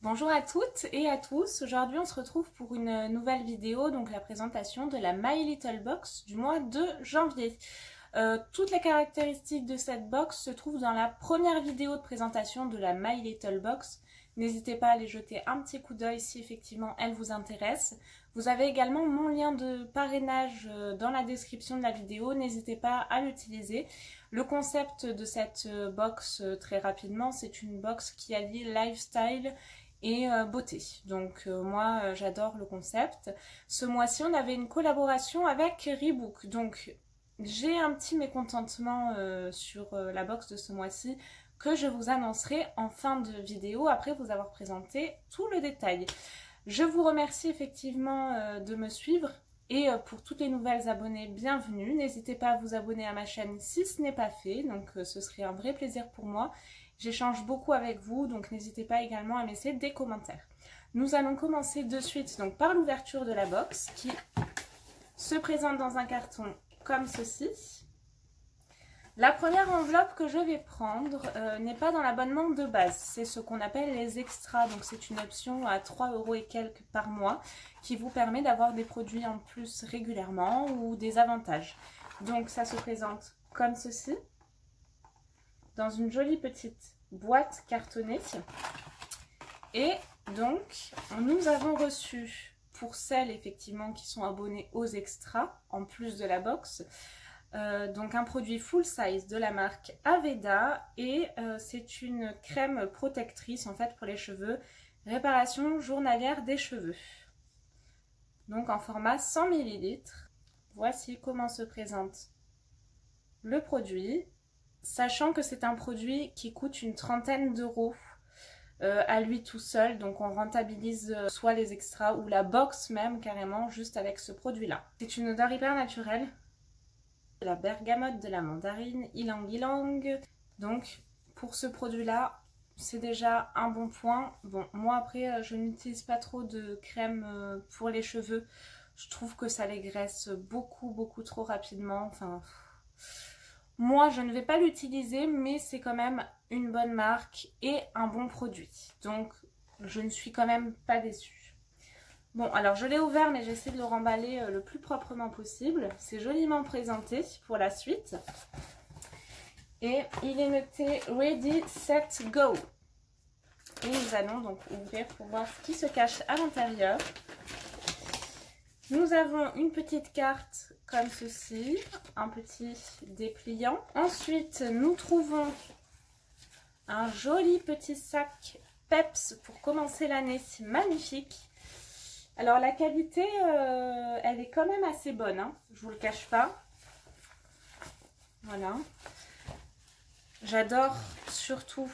Bonjour à toutes et à tous, aujourd'hui on se retrouve pour une nouvelle vidéo, donc la présentation de la My Little Box du mois de janvier. Toutes les caractéristiques de cette box se trouvent dans la première vidéo de présentation de la My Little Box. N'hésitez pas à aller jeter un petit coup d'œil si effectivement elle vous intéresse. Vous avez également mon lien de parrainage dans la description de la vidéo, n'hésitez pas à l'utiliser. Le concept de cette box, très rapidement, c'est une box qui allie lifestyle et beauté. Donc moi j'adore le concept. Ce mois-ci on avait une collaboration avec Reebok. Donc j'ai un petit mécontentement sur la box de ce mois-ci que je vous annoncerai en fin de vidéo après vous avoir présenté tout le détail. Je vous remercie effectivement de me suivre et pour toutes les nouvelles abonnées, bienvenue. N'hésitez pas à vous abonner à ma chaîne si ce n'est pas fait, donc ce serait un vrai plaisir pour moi. J'échange beaucoup avec vous, donc n'hésitez pas également à me laisser des commentaires. Nous allons commencer de suite donc, par l'ouverture de la box qui se présente dans un carton comme ceci. La première enveloppe que je vais prendre n'est pas dans l'abonnement de base, c'est ce qu'on appelle les extras, donc c'est une option à 3 € et quelques par mois qui vous permet d'avoir des produits en plus régulièrement ou des avantages. Donc ça se présente comme ceci, dans une jolie petite boîte cartonnée. Et donc nous avons reçu, pour celles effectivement qui sont abonnées aux extras, en plus de la box, donc un produit full size de la marque Aveda et c'est une crème protectrice en fait pour les cheveux, réparation journalière des cheveux. Donc en format 100 ml. Voici comment se présente le produit, sachant que c'est un produit qui coûte une trentaine d'euros à lui tout seul, donc on rentabilise soit les extras ou la box même carrément juste avec ce produit là. C'est une odeur hyper naturelle. De la bergamote, de la mandarine, ylang ylang. Donc pour ce produit là c'est déjà un bon point. Bon, moi après je n'utilise pas trop de crème pour les cheveux, je trouve que ça les graisse beaucoup trop rapidement. Enfin, moi je ne vais pas l'utiliser, mais c'est quand même une bonne marque et un bon produit, donc je ne suis quand même pas déçue. Bon, alors je l'ai ouvert, mais j'essaie de le remballer le plus proprement possible. C'est joliment présenté pour la suite. Et il est noté Ready, Set, Go. Et nous allons donc ouvrir pour voir ce qui se cache à l'intérieur. Nous avons une petite carte comme ceci, un petit dépliant. Ensuite, nous trouvons un joli petit sac Peps pour commencer l'année, c'est magnifique. Alors la qualité, elle est quand même assez bonne, hein, je vous le cache pas. Voilà. J'adore surtout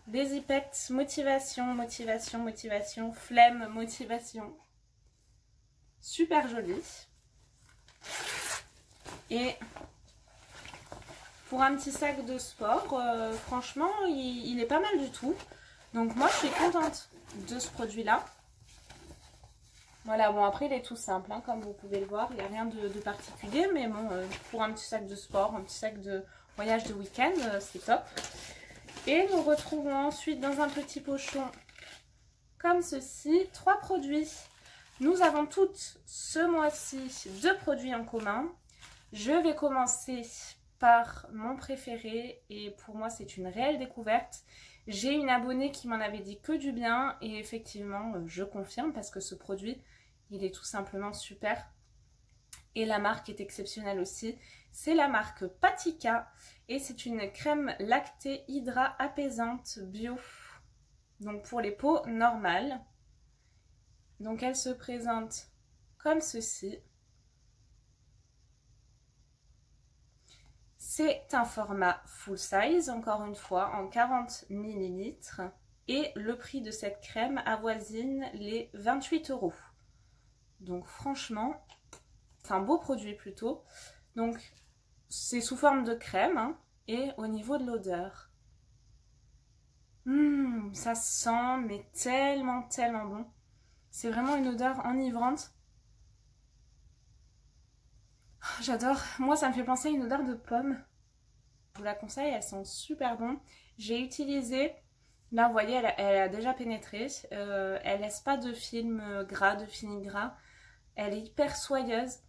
les zipettes motivation, motivation, motivation, flemme, motivation. Super joli. Et pour un petit sac de sport, franchement, il est pas mal du tout. Donc moi, je suis contente de ce produit-là. Voilà, bon après il est tout simple, hein, comme vous pouvez le voir, il n'y a rien de particulier, mais bon, pour un petit sac de sport, un petit sac de voyage de week-end, c'est top. Et nous retrouvons ensuite dans un petit pochon comme ceci, 3 produits. Nous avons toutes ce mois-ci 2 produits en commun. Je vais commencer par mon préféré et pour moi c'est une réelle découverte. J'ai une abonnée qui m'en avait dit que du bien et effectivement je confirme parce que ce produit il est tout simplement super et la marque est exceptionnelle aussi. C'est la marque Patika et c'est une crème lactée hydra apaisante bio, donc pour les peaux normales. Donc elle se présente comme ceci. C'est un format full size, encore une fois, en 40 ml. Et le prix de cette crème avoisine les 28 €. Donc franchement, c'est un beau produit plutôt. Donc c'est sous forme de crème, hein, et au niveau de l'odeur, ça sent mais tellement bon. C'est vraiment une odeur enivrante. J'adore, moi ça me fait penser à une odeur de pomme. Je vous la conseille, elles sont super bonnes. J'ai utilisé Là, vous voyez, elle a déjà pénétré. Elle laisse pas de film gras, de fini gras. Elle est hyper soyeuse.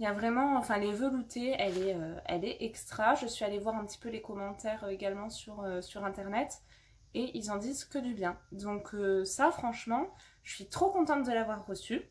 Il y a vraiment, enfin, elle est veloutée, elle est extra. Je suis allée voir un petit peu les commentaires également sur Internet. Et ils en disent que du bien. Donc ça, franchement, je suis trop contente de l'avoir reçu.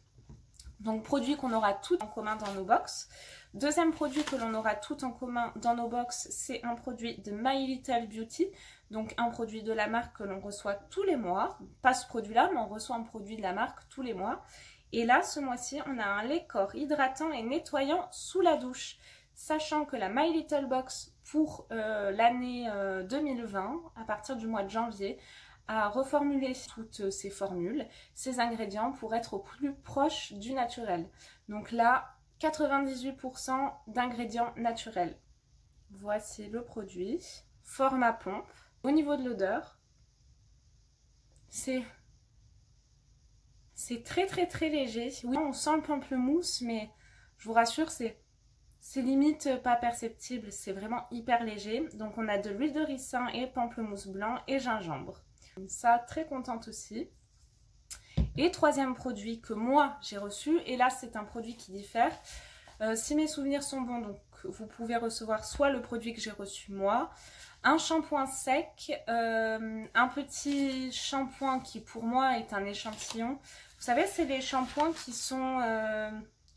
Donc produit qu'on aura tout en commun dans nos box. Deuxième produit que l'on aura tout en commun dans nos box, c'est un produit de My Little Beauty. Donc un produit de la marque que l'on reçoit tous les mois. Pas ce produit-là, mais on reçoit un produit de la marque tous les mois. Et là, ce mois-ci, on a un lait corps hydratant et nettoyant sous la douche. Sachant que la My Little Box pour l'année 2020, à partir du mois de janvier, a reformulé toutes ces formules, ces ingrédients pour être au plus proche du naturel. Donc là, 98% d'ingrédients naturels. Voici le produit. Format pompe. Au niveau de l'odeur, c'est très léger. Oui, on sent le pamplemousse, mais je vous rassure, c'est limite pas perceptible. C'est vraiment hyper léger. Donc on a de l'huile de ricin et pamplemousse blanc et gingembre. Ça, très contente aussi. Et troisième produit que moi j'ai reçu, et là c'est un produit qui diffère. Si mes souvenirs sont bons, donc vous pouvez recevoir soit le produit que j'ai reçu moi, un shampoing sec, un petit shampoing qui pour moi est un échantillon. Vous savez, c'est les shampoings qui sont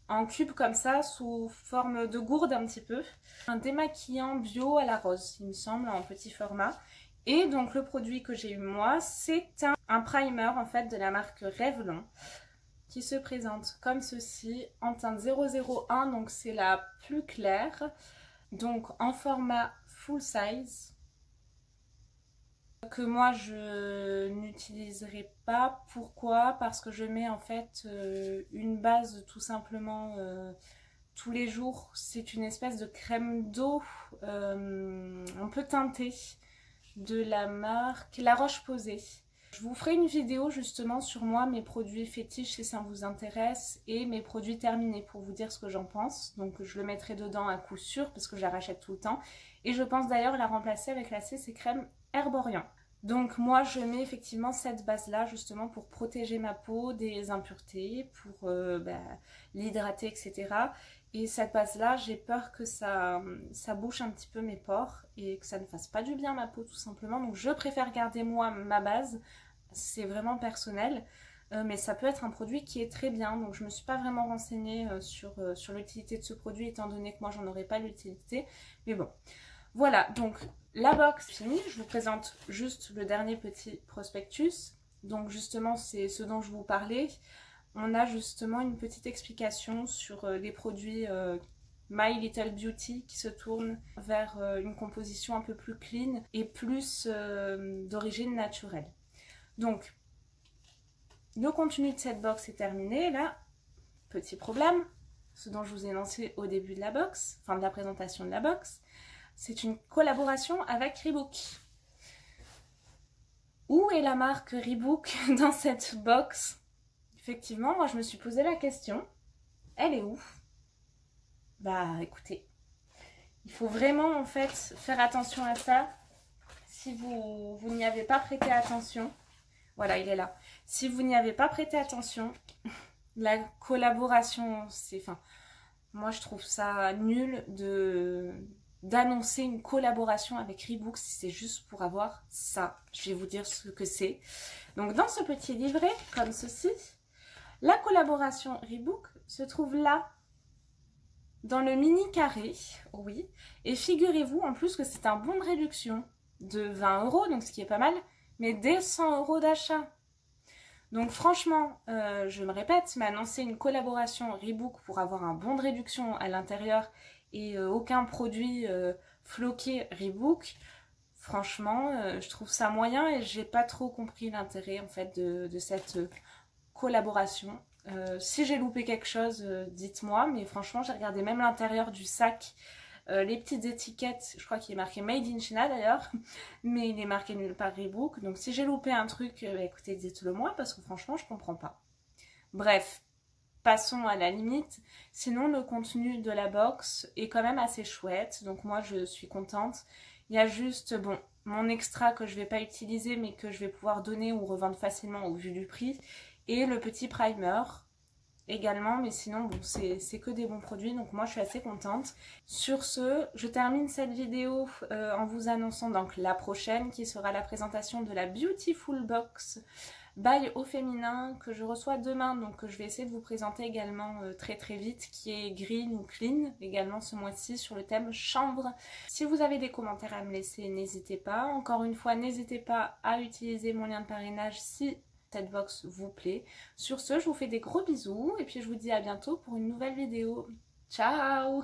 en cube comme ça, sous forme de gourde un petit peu. Un démaquillant bio à la rose, il me semble, en petit format. Et donc le produit que j'ai eu moi, c'est un primer en fait de la marque Revlon qui se présente comme ceci en teinte 001, donc c'est la plus claire, donc en format full size, que moi je n'utiliserai pas. Pourquoi? Parce que je mets en fait une base tout simplement tous les jours. C'est une espèce de crème d'eau un peu teintée de la marque La Roche-Posay. Je vous ferai une vidéo justement sur moi, mes produits fétiches si ça vous intéresse, et mes produits terminés pour vous dire ce que j'en pense. Donc je le mettrai dedans à coup sûr parce que je la rachète tout le temps. Et je pense d'ailleurs la remplacer avec la CC Crème Herborian. Donc moi je mets effectivement cette base là justement pour protéger ma peau des impuretés, pour l'hydrater, etc. Et cette base là, j'ai peur que ça bouche un petit peu mes pores et que ça ne fasse pas du bien à ma peau tout simplement. Donc je préfère garder moi ma base, c'est vraiment personnel. Mais ça peut être un produit qui est très bien. Donc je ne me suis pas vraiment renseignée sur l'utilité de ce produit étant donné que moi j'en aurais pas l'utilité. Mais bon, voilà, donc la box finie. Je vous présente juste le dernier petit prospectus. Donc justement c'est ce dont je vous parlais. On a justement une petite explication sur les produits My Little Beauty qui se tournent vers une composition un peu plus clean et plus d'origine naturelle. Donc, le contenu de cette box est terminé. Là, petit problème, ce dont je vous ai lancé au début de la box, enfin de la présentation de la box, c'est une collaboration avec Reebok. Où est la marque Reebok dans cette box? Effectivement, moi je me suis posé la question, elle est où? Bah écoutez, il faut vraiment en fait faire attention à ça. Si vous n'y avez pas prêté attention, voilà, il est là. Si vous n'y avez pas prêté attention, la collaboration, c'est, enfin, moi je trouve ça nul d'annoncer une collaboration avec Reebok si c'est juste pour avoir ça. Je vais vous dire ce que c'est. Donc dans ce petit livret, comme ceci, la collaboration Reebok se trouve là, dans le mini carré, oui. Et figurez-vous en plus que c'est un bon de réduction de 20 €, donc ce qui est pas mal, mais dès 100 € d'achat. Donc franchement, je me répète, mais annoncer une collaboration Reebok pour avoir un bon de réduction à l'intérieur et aucun produit floqué Reebok, franchement, je trouve ça moyen et j'ai pas trop compris l'intérêt en fait de cette collaboration. Si j'ai loupé quelque chose, dites-moi, mais franchement j'ai regardé même l'intérieur du sac, les petites étiquettes, je crois qu'il est marqué Made in China d'ailleurs, mais il est marqué nulle part Reebok, donc si j'ai loupé un truc, écoutez, dites-le moi parce que franchement je comprends pas. Bref, passons à la limite. Sinon le contenu de la box est quand même assez chouette, donc moi je suis contente. Il y a juste, bon, mon extra que je vais pas utiliser mais que je vais pouvoir donner ou revendre facilement au vu du prix. Et le petit primer également, mais sinon bon, c'est que des bons produits, donc moi je suis assez contente. Sur ce, je termine cette vidéo en vous annonçant donc la prochaine qui sera la présentation de la Beautiful Box by Au Féminin que je reçois demain, donc je vais essayer de vous présenter également très vite, qui est green ou clean également ce mois-ci sur le thème chanvre. Si vous avez des commentaires à me laisser, n'hésitez pas. Encore une fois, n'hésitez pas à utiliser mon lien de parrainage si cette box vous plaît. Sur ce, je vous fais des gros bisous et puis je vous dis à bientôt pour une nouvelle vidéo. Ciao!